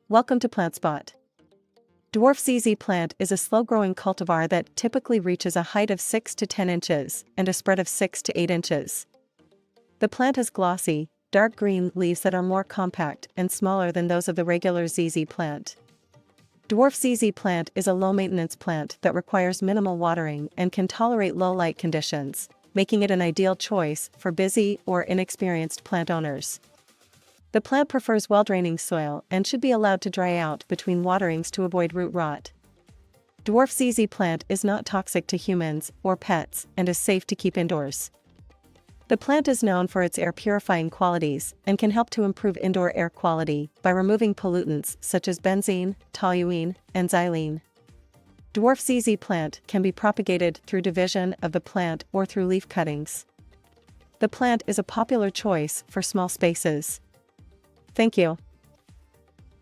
Welcome to Plantspot. Dwarf Zz Plant is a slow-growing cultivar that typically reaches a height of 6 to 10 inches and a spread of 6 to 8 inches. The plant has glossy, dark green leaves that are more compact and smaller than those of the regular ZZ plant. Dwarf Zz Plant is a low-maintenance plant that requires minimal watering and can tolerate low light conditions, making it an ideal choice for busy or inexperienced plant owners. The plant prefers well-draining soil and should be allowed to dry out between waterings to avoid root rot. Dwarf Zz Plant is not toxic to humans or pets and is safe to keep indoors. The plant is known for its air-purifying qualities and can help to improve indoor air quality by removing pollutants such as benzene, toluene, and xylene. Dwarf Zz Plant can be propagated through division of the plant or through leaf cuttings. The plant is a popular choice for small spaces. Thank you.